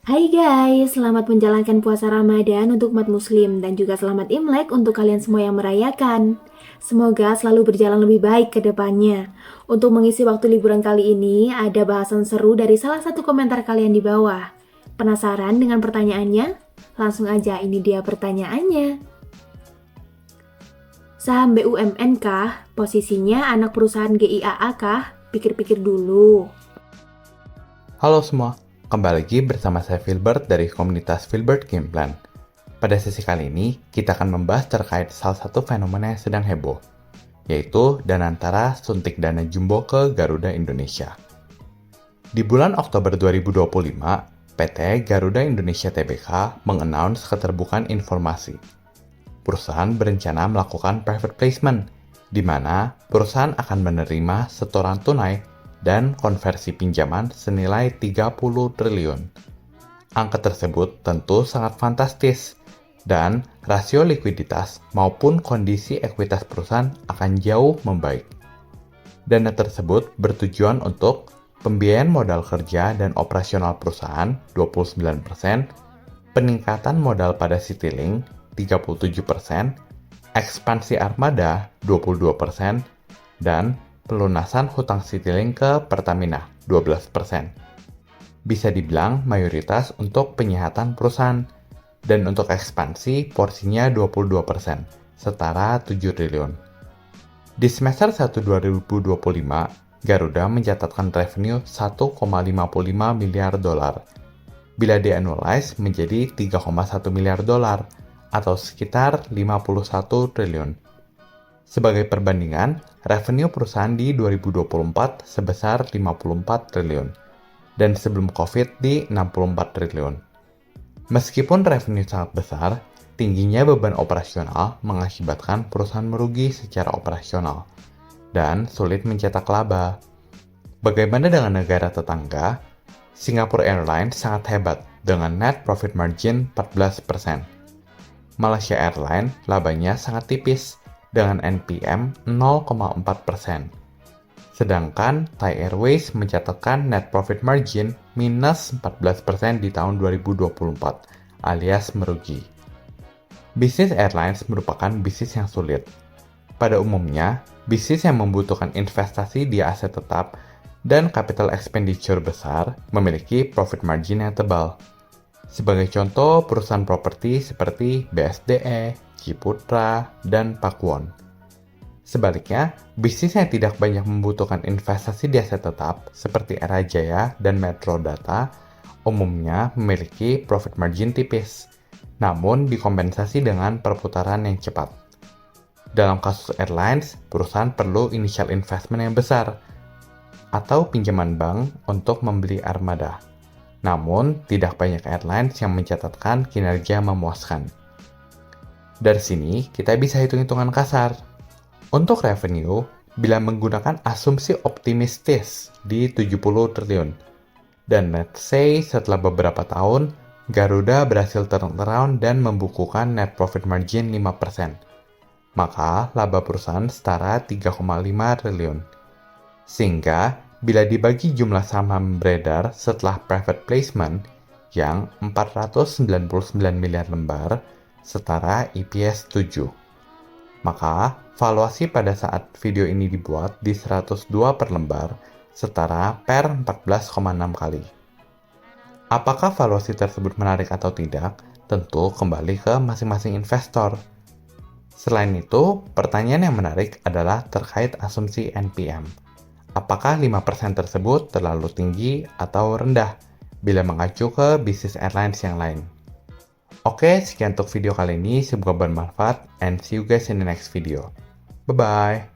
Hai guys, selamat menjalankan puasa Ramadan untuk umat muslim dan juga selamat Imlek untuk kalian semua yang merayakan. Semoga selalu berjalan lebih baik ke depannya. Untuk mengisi waktu liburan kali ini, ada bahasan seru dari salah satu komentar kalian di bawah. Penasaran dengan pertanyaannya? Langsung aja, ini dia pertanyaannya. Saham BUMN kah? Posisinya anak perusahaan GIAA kah? Pikir-pikir dulu. Halo semua, kembali lagi bersama saya Filbert dari komunitas Filbert Game Plan. Pada sesi kali ini, kita akan membahas terkait salah satu fenomena yang sedang heboh, yaitu Danantara suntik dana jumbo ke Garuda Indonesia. Di bulan Oktober 2025, PT Garuda Indonesia Tbk mengannounce keterbukaan informasi. Perusahaan berencana melakukan private placement, di mana perusahaan akan menerima setoran tunai dan konversi pinjaman senilai 30 triliun. Angka tersebut tentu sangat fantastis, dan rasio likuiditas maupun kondisi ekuitas perusahaan akan jauh membaik. Dana tersebut bertujuan untuk pembiayaan modal kerja dan operasional perusahaan 29%, peningkatan modal pada Citylink 37%, ekspansi armada 22%, dan pelunasan hutang Citylink ke Pertamina 12%. Bisa dibilang mayoritas untuk penyihatan perusahaan, dan untuk ekspansi porsinya 22%, setara 7 triliun. Di semester 1 2025, Garuda mencatatkan revenue 1,55 miliar dolar. Bila di-annualize menjadi 3,1 miliar dolar, atau sekitar 51 triliun. Sebagai perbandingan, revenue perusahaan di 2024 sebesar 54 triliun, dan sebelum COVID di 64 triliun. Meskipun revenue sangat besar, tingginya beban operasional mengakibatkan perusahaan merugi secara operasional, dan sulit mencetak laba. Bagaimana dengan negara tetangga? Singapore Airlines sangat hebat dengan net profit margin 14%. Malaysia Airlines labanya sangat tipis dengan NPM 0,4%. Sedangkan Thai Airways mencatatkan net profit margin minus 14% di tahun 2024, alias merugi. Bisnis airlines merupakan bisnis yang sulit. Pada umumnya, bisnis yang membutuhkan investasi di aset tetap dan capital expenditure besar memiliki profit margin yang tebal. Sebagai contoh, perusahaan properti seperti BSDE, Ciputra, dan Pakuwon. Sebaliknya, bisnis yang tidak banyak membutuhkan investasi di aset tetap seperti Era Jaya dan Metro Data umumnya memiliki profit margin tipis, namun dikompensasi dengan perputaran yang cepat. Dalam kasus airlines, perusahaan perlu initial investment yang besar atau pinjaman bank untuk membeli armada. Namun, tidak banyak airlines yang mencatatkan kinerja memuaskan. Dari sini, kita bisa hitung-hitungan kasar. Untuk revenue, bila menggunakan asumsi optimistis di 70 triliun, dan let's say setelah beberapa tahun, Garuda berhasil turn around dan membukukan net profit margin 5%, maka laba perusahaan setara 3,5 triliun. Sehingga, bila dibagi jumlah saham beredar setelah private placement yang 499 miliar lembar, setara EPS 7. Maka, valuasi pada saat video ini dibuat di 102 per lembar, setara per 14,6 kali. Apakah valuasi tersebut menarik atau tidak? Tentu kembali ke masing-masing investor. Selain itu, pertanyaan yang menarik adalah terkait asumsi NPM. Apakah 5% tersebut terlalu tinggi atau rendah bila mengacu ke bisnis airlines yang lain? Oke, sekian untuk video kali ini. Semoga bermanfaat and see you guys in the next video. Bye-bye.